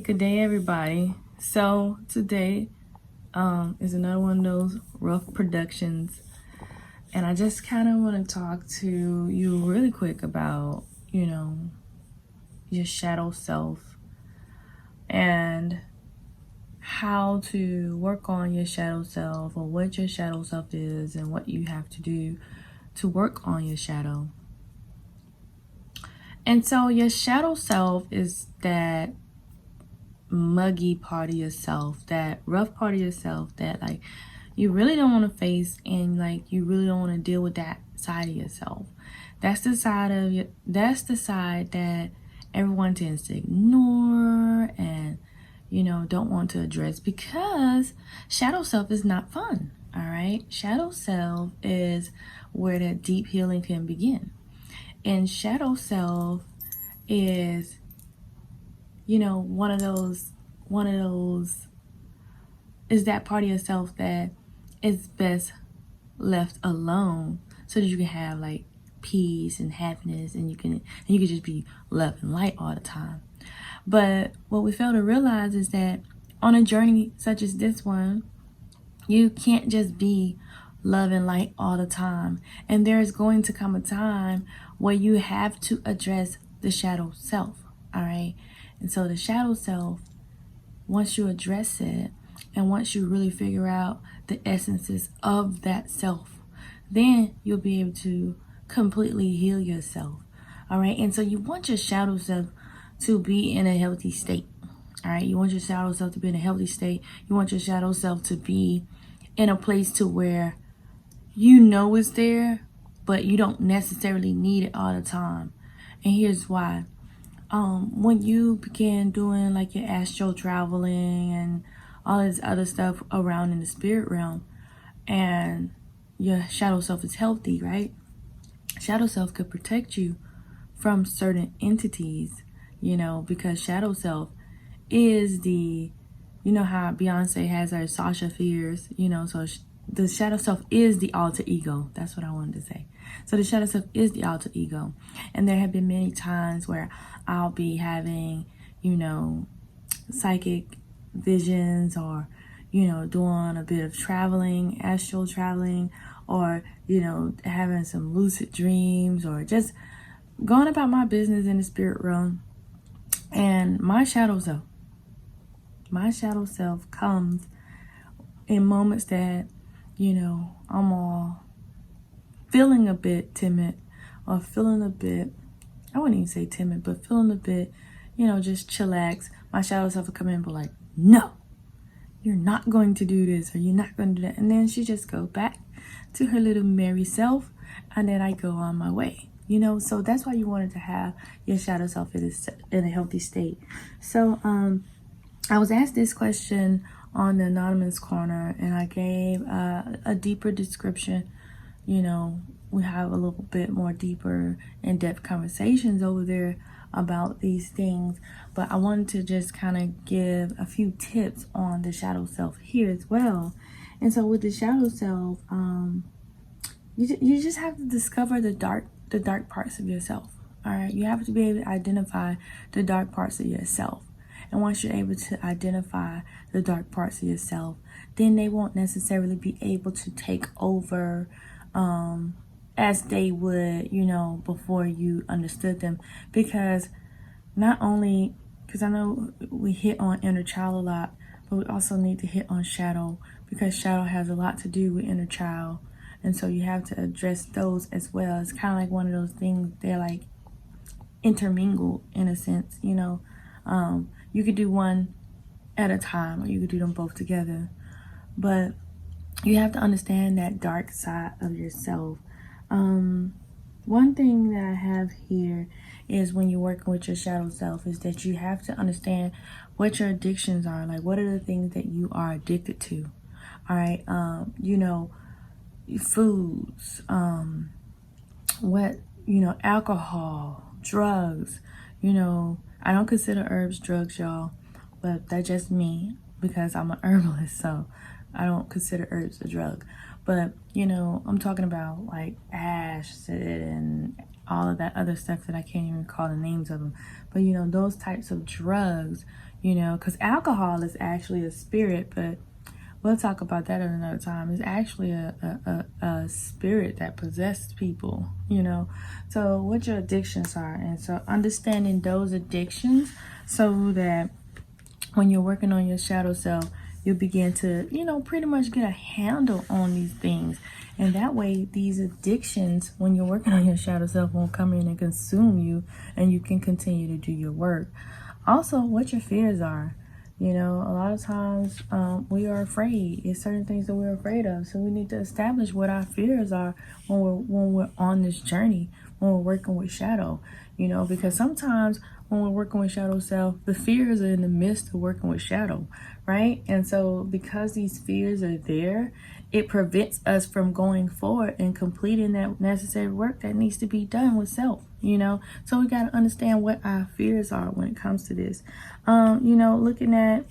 Good day, everybody. So today is another one of those rough productions, and I just kind of want to talk to you really quick about, your shadow self and how to work on your shadow self, or what your shadow self is and what you have to do to work on your shadow. And so your shadow self is that muggy part of yourself, that rough part of yourself that like you really don't want to face, and like you really don't want to deal with that side of yourself. That's the side that everyone tends to ignore and don't want to address, because shadow self is not fun. All right, shadow self is where that deep healing can begin. And shadow self is one of those is that part of yourself that is best left alone, so that you can have like peace and happiness, and you can just be love and light all the time. But what we fail to realize is that on a journey such as this one, you can't just be love and light all the time, and there is going to come a time where you have to address the shadow self. All right, and so the shadow self, once you address it and once you really figure out the essences of that self, then you'll be able to completely heal yourself. All right, and so you want your shadow self to be in a healthy state. All right, you want your shadow self to be in a healthy state. You want your shadow self to be in a place to where it's there, but you don't necessarily need it all the time. And here's why. When you begin doing like your astral traveling and all this other stuff around in the spirit realm, and your shadow self is healthy, right? Shadow self could protect you from certain entities, because shadow self is how Beyonce has her Sasha Fierce, so the shadow self is the alter ego. That's what I wanted to say. So the shadow self is the alter ego. And there have been many times where I'll be having, psychic visions, or, doing a bit of traveling, astral traveling, or, having some lucid dreams, or just going about my business in the spirit realm. And my shadow self comes in moments that, I'm all feeling a bit timid, or feeling a bit, I wouldn't even say timid, but feeling a bit, just chillax. My shadow self will come in and be like, no, you're not going to do this, or you're not going to do that. And then she just go back to her little merry self, and then I go on my way. So that's why you wanted to have your shadow self in a healthy state. So I was asked this question on the Anonymous Corner, and I gave a deeper description. We have a little bit more deeper in-depth conversations over there about these things, but I wanted to just kind of give a few tips on the shadow self here as well. And so with the shadow self, you just have to discover the dark parts of yourself. All right, you have to be able to identify the dark parts of yourself. And once you're able to identify the dark parts of yourself, then they won't necessarily be able to take over as they would, before you understood them. Because I know we hit on inner child a lot, but we also need to hit on shadow, because shadow has a lot to do with inner child. And so you have to address those as well. It's kind of like one of those things, they're like intermingled in a sense, You could do one at a time, or you could do them both together. But you have to understand that dark side of yourself. One thing that I have here is, when you're working with your shadow self, is that you have to understand what your addictions are. Like, what are the things that you are addicted to? All right. Foods, alcohol, drugs. I don't consider herbs drugs, y'all, but that's just me, because I'm an herbalist, so I don't consider herbs a drug. But I'm talking about like acid and all of that other stuff that I can't even call the names of them. But those types of drugs, you know, because alcohol is actually a spirit, but we'll talk about that at another time. It's actually a spirit that possesses people, you know. So what your addictions are, and so understanding those addictions so that when you're working on your shadow self, you'll begin to, you know, pretty much get a handle on these things. And that way, these addictions, when you're working on your shadow self, won't come in and consume you, and you can continue to do your work. Also, what your fears are. You know, a lot of times we are afraid. It's certain things that we're afraid of. So we need to establish what our fears are when we're on this journey, when we're working with shadow. You know, because sometimes when we're working with shadow self, the fears are in the midst of working with shadow, right? And so because these fears are there, it prevents us from going forward and completing that necessary work that needs to be done with self, you know. So we got to understand what our fears are when it comes to this. You know, looking at,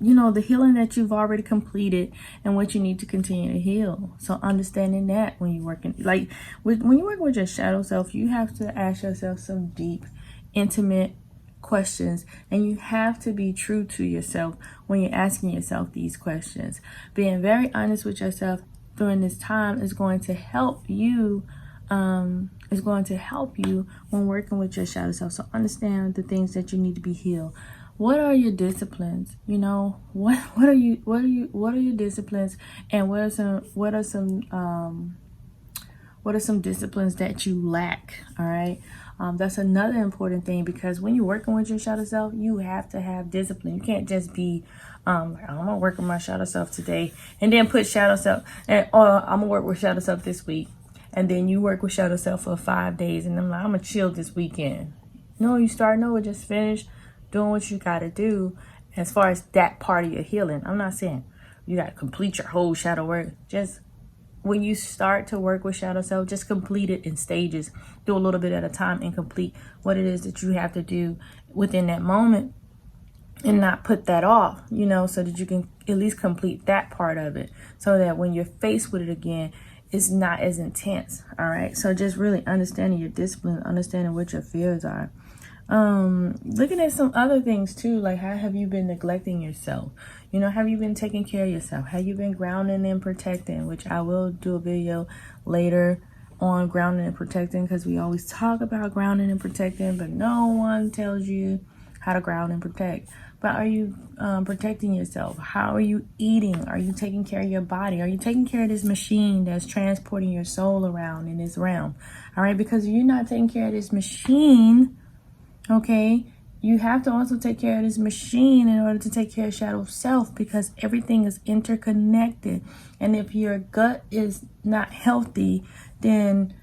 you know, the healing that you've already completed and what you need to continue to heal. So understanding that when you're working, like when you're working with your shadow self, you have to ask yourself some deep, intimate questions, and you have to be true to yourself when you're asking yourself these questions. Being very honest with yourself during this time is going to help you when working with your shadow self. So understand the things that you need to be healed. What are your disciplines? You know, what are your disciplines, and what are some disciplines that you lack? All right. That's another important thing, because when you're working with your shadow self, you have to have discipline. You can't just be, I'm gonna work with my shadow self today, and then put shadow self, or I'm gonna work with shadow self this week, and then you work with shadow self for 5 days, and I'm like, I'm gonna chill this weekend. No, you start over, just finish doing what you gotta do as far as that part of your healing. I'm not saying you gotta complete your whole shadow work. Just when you start to work with shadow self, just complete it in stages. Do a little bit at a time and complete what it is that you have to do within that moment, and not put that off, you know, so that you can at least complete that part of it, so that when you're faced with it again, it's not as intense. All right. So just really understanding your discipline, understanding what your fears are. Looking at some other things too, like how have you been neglecting yourself? You know, have you been taking care of yourself? Have you been grounding and protecting? Which I will do a video later on grounding and protecting, because we always talk about grounding and protecting, but no one tells you how to ground and protect. But are you protecting yourself? How are you eating? Are you taking care of your body? Are you taking care of this machine that's transporting your soul around in this realm? All right, because if you're not taking care of this machine, okay, you have to also take care of this machine in order to take care of shadow self, because everything is interconnected. And if your gut is not healthy, then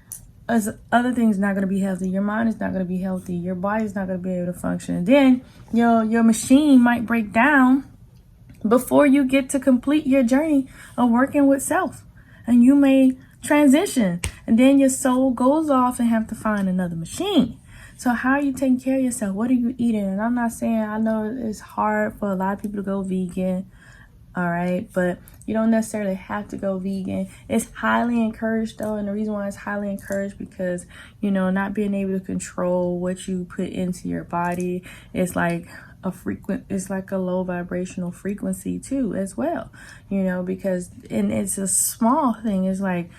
as other things not going to be healthy. Your mind is not going to be healthy. Your body is not going to be able to function. And then your machine might break down before you get to complete your journey of working with self. And you may transition, and then your soul goes off and have to find another machine. So how are you taking care of yourself? What are you eating? And I'm not saying, I know it's hard for a lot of people to go vegan, all right, but you don't necessarily have to go vegan. It's highly encouraged though, and the reason why it's highly encouraged, because, you know, not being able to control what you put into your body is like it's like a low vibrational frequency too as well, you know, because, and it's a small thing. It's like,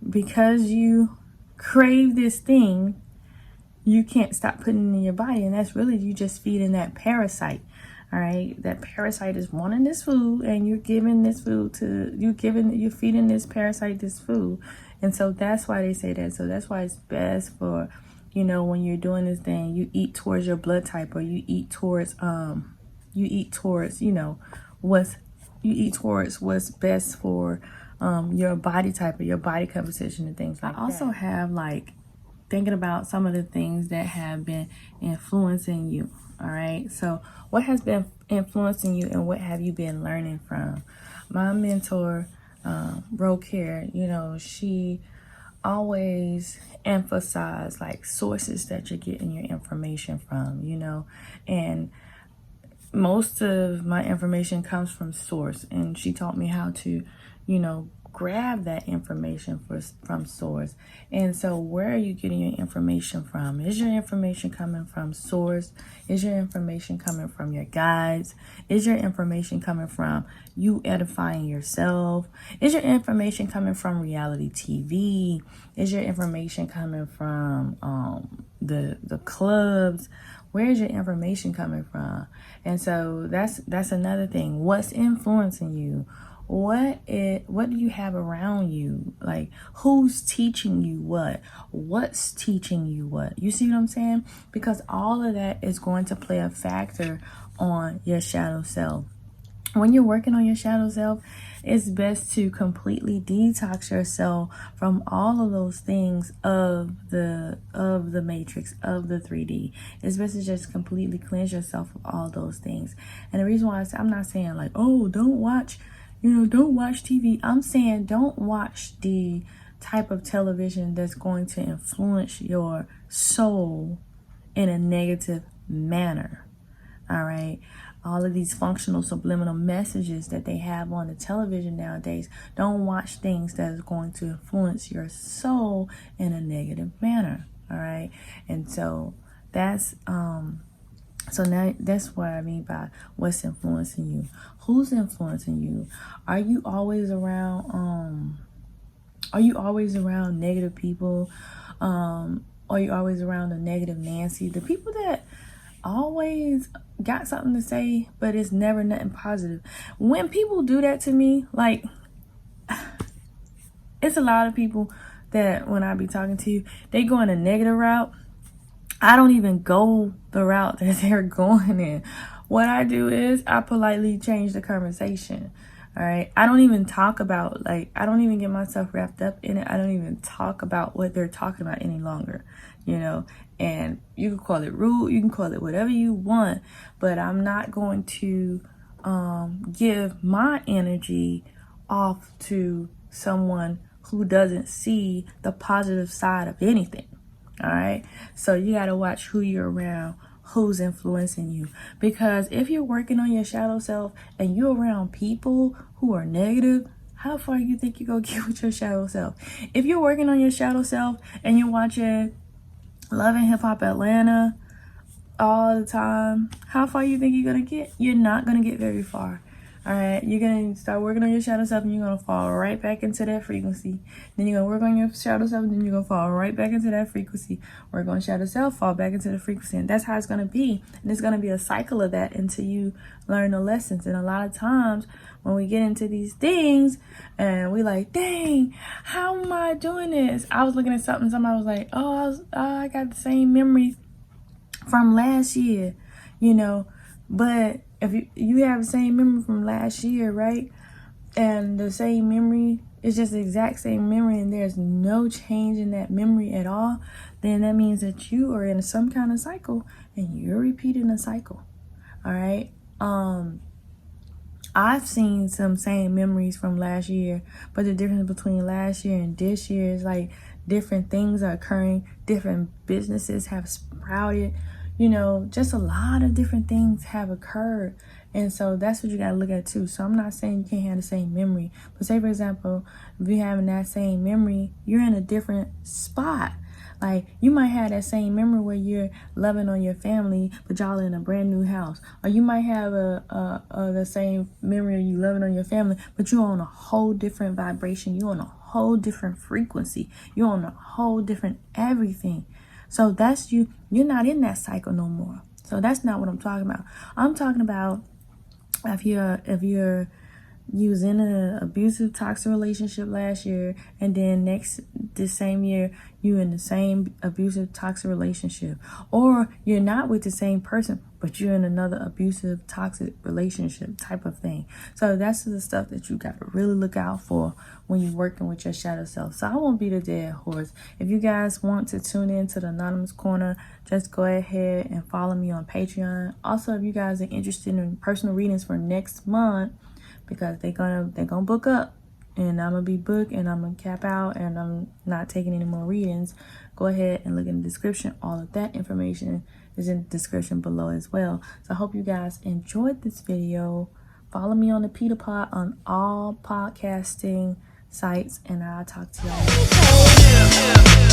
because you crave this thing, you can't stop putting it in your body, and that's really you just feeding that parasite. All right, that parasite is wanting this food, and you're giving this food to you're feeding this parasite this food. And so that's why they say that. So that's why it's best for, you know, when you're doing this thing, you eat towards your blood type, or you eat towards you know what's best for your body type or your body composition and things like that. I also have like thinking about some of the things that have been influencing you. All right, so what has been influencing you, and what have you been learning from? My mentor, Care, you know, she always emphasized like sources that you're getting your information from, you know, and most of my information comes from source, and she taught me how to, you know, grab that information from source. And so where are you getting your information from? Is your information coming from source? Is your information coming from your guides? Is your information coming from you edifying yourself? Is your information coming from reality TV? Is your information coming from the clubs? Where's your information coming from? And so that's another thing. What's influencing you? What do you have around you? Like, who's teaching you what? What's teaching you what? You see what I'm saying? Because all of that is going to play a factor on your shadow self. When you're working on your shadow self, it's best to completely detox yourself from all of those things of the matrix, of the 3D. It's best to just completely cleanse yourself of all those things. And the reason why I'm not saying like, oh, don't watch TV. I'm saying don't watch the type of television that's going to influence your soul in a negative manner. All right. All of these functional subliminal messages that they have on the television nowadays. Don't watch things that is going to influence your soul in a negative manner. All right. And so that's now that's what I mean by what's influencing you. Who's influencing you? Are you always around negative people? Are you always around a negative Nancy? The people that always got something to say, but it's never nothing positive. When people do that to me, like, it's a lot of people that when I be talking to you, they go in a negative route. I don't even go the route that they're going in. What I do is I politely change the conversation. All right. I don't even talk about, I don't even get myself wrapped up in it. I don't even talk about what they're talking about any longer, and you can call it rude. You can call it whatever you want, but I'm not going to give my energy off to someone who doesn't see the positive side of anything. All right. So you got to watch who you're around, who's influencing you. Because if you're working on your shadow self and you're around people who are negative, how far you think you're going to get with your shadow self? If you're working on your shadow self and you're watching Love and Hip Hop Atlanta all the time, how far you think you're going to get? You're not going to get very far. All right, you're going to start working on your shadow self and you're going to fall right back into that frequency. Then you're going to work on your shadow self and then you're going to fall right back into that frequency. Work on shadow self, fall back into the frequency. And that's how it's going to be. And it's going to be a cycle of that until you learn the lessons. And a lot of times when we get into these things and we like, dang, how am I doing this? I was looking at something, somebody was like, I got the same memory from last year, but if you have the same memory from last year, right? And the same memory is just the exact same memory and there's no change in that memory at all, then that means that you are in some kind of cycle and you're repeating a cycle. All right. I've seen some same memories from last year, but the difference between last year and this year is like different things are occurring, different businesses have sprouted, just a lot of different things have occurred. And so that's what you got to look at too. So I'm not saying you can't have the same memory, but say for example, if you're having that same memory, you're in a different spot. Like you might have that same memory where you're loving on your family, but y'all in a brand new house. Or you might have the same memory of you loving on your family, but you're on a whole different vibration. You're on a whole different frequency. You're on a whole different everything. So that's you. You're not in that cycle no more. So that's not what I'm talking about. I'm talking about if you're was in an abusive, toxic relationship last year, and then this same year, you in the same abusive, toxic relationship. Or you're not with the same person, but you're in another abusive, toxic relationship type of thing. So that's the stuff that you got to really look out for when you're working with your shadow self. So I won't be the dead horse. If you guys want to tune in to the Anonymous Corner, just go ahead and follow me on Patreon. Also, if you guys are interested in personal readings for next month, because they're gonna book up and I'm gonna be booked and I'm gonna cap out and I'm not taking any more readings, go ahead and look in the description. All of that information is in the description below as well. So I hope you guys enjoyed this video. Follow me on the PETA Pod on all podcasting sites, and I'll talk to y'all later.